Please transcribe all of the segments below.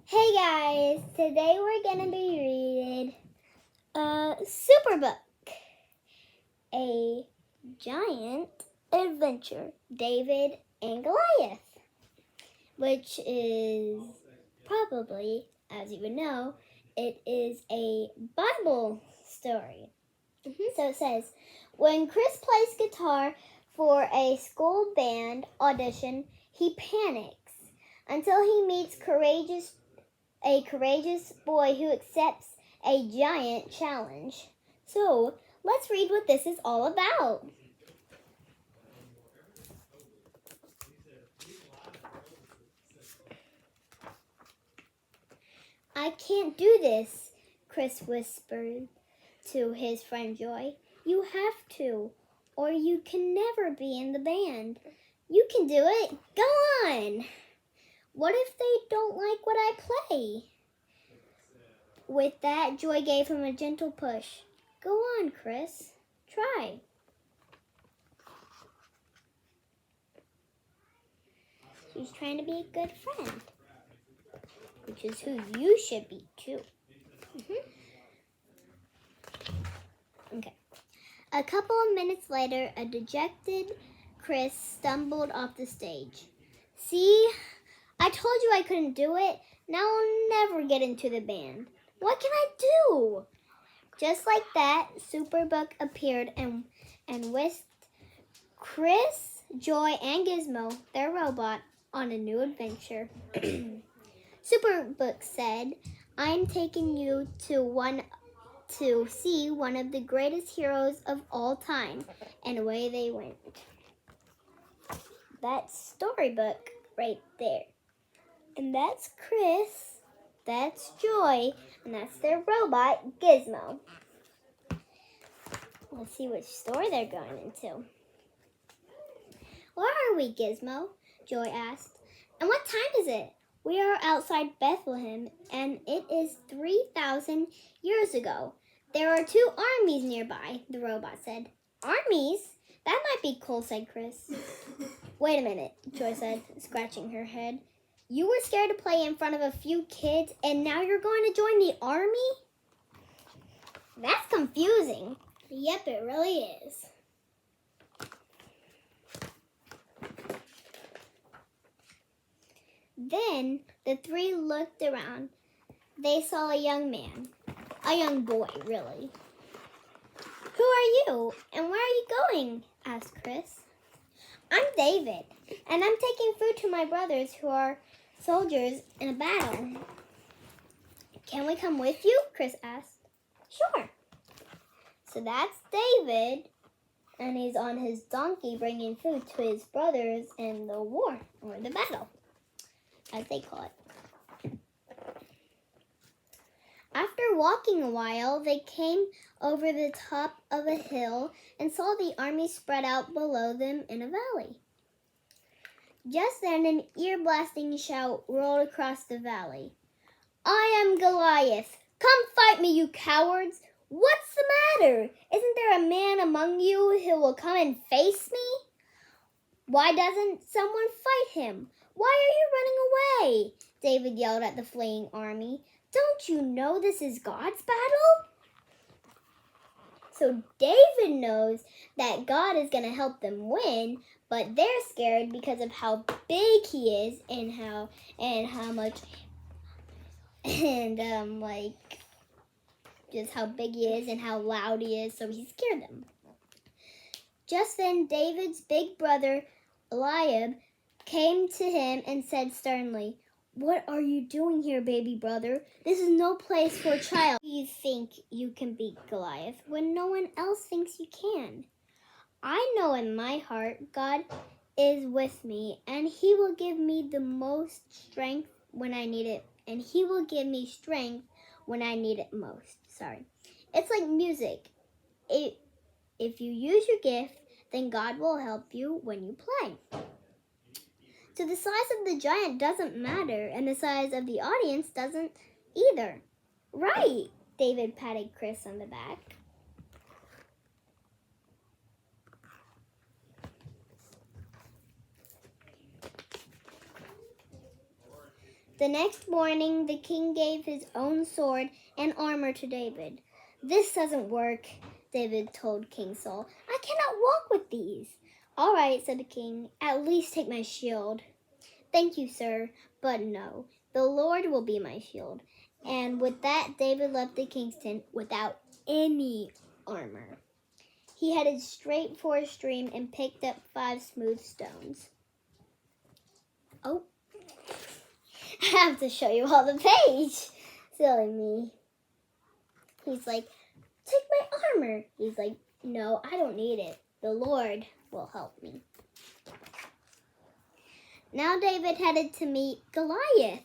Hey guys, today we're gonna be reading a super book, a giant adventure, David and Goliath, which is probably, as you would know, it is a Bible story. So it says, when Chris plays guitar for a school band audition, he panics until he meets a courageous boy who accepts a giant challenge. So, let's read what this is all about. I can't do this, Chris whispered to his friend Joy. You have to, or you can never be in the band. You can do it. Go on. What if they don't like what I play? With that, Joy gave him a gentle push. Go on, Chris. Try. She's trying to be a good friend, which is who you should be too. Okay. A couple of minutes later, a dejected Chris stumbled off the stage. See, I told you I couldn't do it. Now I'll never get into the band. What can I do? Just like that, Superbook appeared and whisked Chris, Joy, and Gizmo, their robot, on a new adventure. Superbook said, I'm taking you to see one of the greatest heroes of all time. And away they went. That's Storybook right there. And that's Chris, that's Joy, and that's their robot, Gizmo. Let's see which store they're going into. Where are we, Gizmo? Joy asked. And what time is it? We are outside Bethlehem, and it is 3,000 years ago. There are 2 armies nearby, the robot said. Armies? That might be cool, said Chris. Wait a minute, Joy said, scratching her head. You were scared to play in front of a few kids, and now you're going to join the army? That's confusing. Yep, it really is. Then the 3 looked around. They saw a young man. A young boy, really. Who are you, and where are you going? Asked Chris. I'm David, and I'm taking food to my brothers who are soldiers in a battle. Can we come with you? Chris asked. Sure. So that's David, and he's on his donkey bringing food to his brothers in the war, or the battle, as they call it. After walking a while, they came over the top of a hill and saw the army spread out below them in a valley. Just then, an ear-blasting shout rolled across the valley. I am Goliath. Come fight me, you cowards. What's the matter? Isn't there a man among you who will come and face me? Why doesn't someone fight him? Why are you running away? David yelled at the fleeing army. Don't you know this is God's battle? So David knows that God is going to help them win, but they're scared because of how big he is and how much just how big he is and how loud he is, so he scared them. Just then David's big brother Eliab came to him and said sternly, What are you doing here, baby brother? This is no place for a child. You think you can beat Goliath when no one else thinks you can. I know in my heart God is with me, and he will give me the most strength when I need it, and he will give me strength when I need it most. It's like music. If you use your gift, then God will help you when you play. So the size of the giant doesn't matter, and the size of the audience doesn't either. Right, David patted Chris on the back. The next morning, the king gave his own sword and armor to David. "This doesn't work," David told King Saul. "I cannot walk with these." "All right," said the king. "At least take my shield." "Thank you, sir, but no. The Lord will be my shield." And with that, David left the king's tent without any armor. He headed straight for a stream and picked up 5 smooth stones. Oh, I have to show you all the page. Silly me. He's like, "Take my armor." He's like, "No, I don't need it. The Lord will help me." Now David headed to meet Goliath.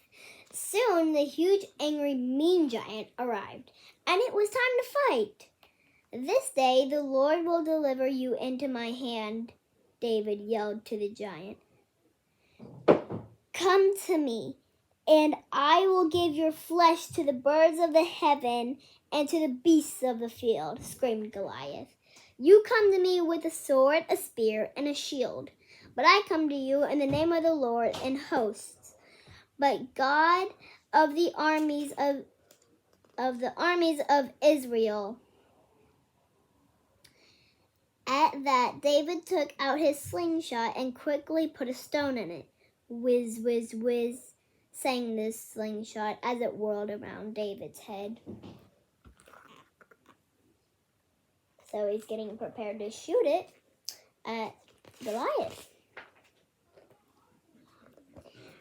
Soon the huge, angry, mean giant arrived, and it was time to fight. "This day the Lord will deliver you into my hand," David yelled to the giant. "Come to me, and I will give your flesh to the birds of the heaven and to the beasts of the field," screamed Goliath. "You come to me with a sword, a spear, and a shield, but I come to you in the name of the Lord and hosts, but God of the armies of Israel." At that, David took out his slingshot and quickly put a stone in it. "Whiz, whiz, whiz," sang this slingshot as it whirled around David's head. So he's getting prepared to shoot it at Goliath.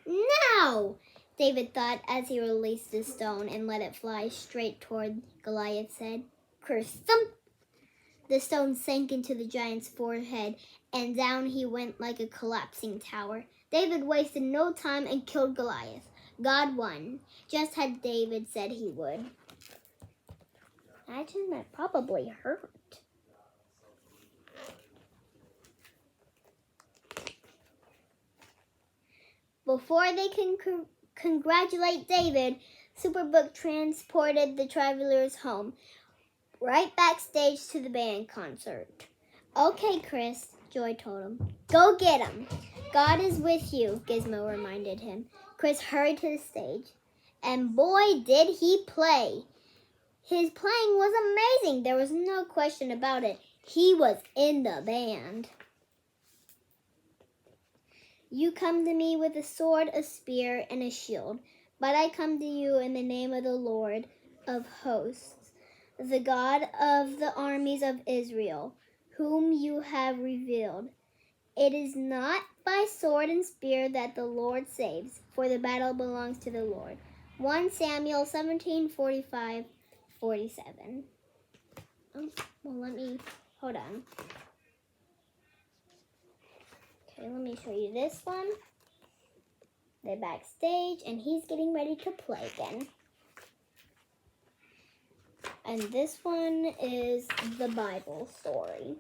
"Now!" David thought as he released the stone and let it fly straight toward Goliath's head. Kerthump! The stone sank into the giant's forehead, and down he went like a collapsing tower. David wasted no time and killed Goliath. God won, just as David said he would. Imagine that probably hurt. Before they can congratulate David, Superbook transported the travelers home, right backstage to the band concert. "Okay, Chris," Joy told him. "Go get him. God is with you," Gizmo reminded him. Chris hurried to the stage, and boy, did he play. His playing was amazing. There was no question about it. He was in the band. "You come to me with a sword, a spear, and a shield, but I come to you in the name of the Lord of hosts, the God of the armies of Israel, whom you have revealed. It is not by sword and spear that the Lord saves, for the battle belongs to the Lord." 1 Samuel 17:45-47. Hold on. Okay, let me show you this one. They're backstage, and he's getting ready to play again. And this one is the Bible story.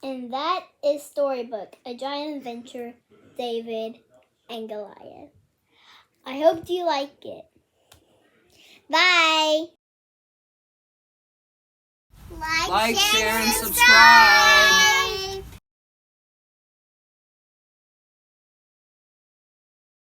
And that is Storybook, A Giant Adventure, David and Goliath. I hope you like it. Bye! Like, share, and subscribe.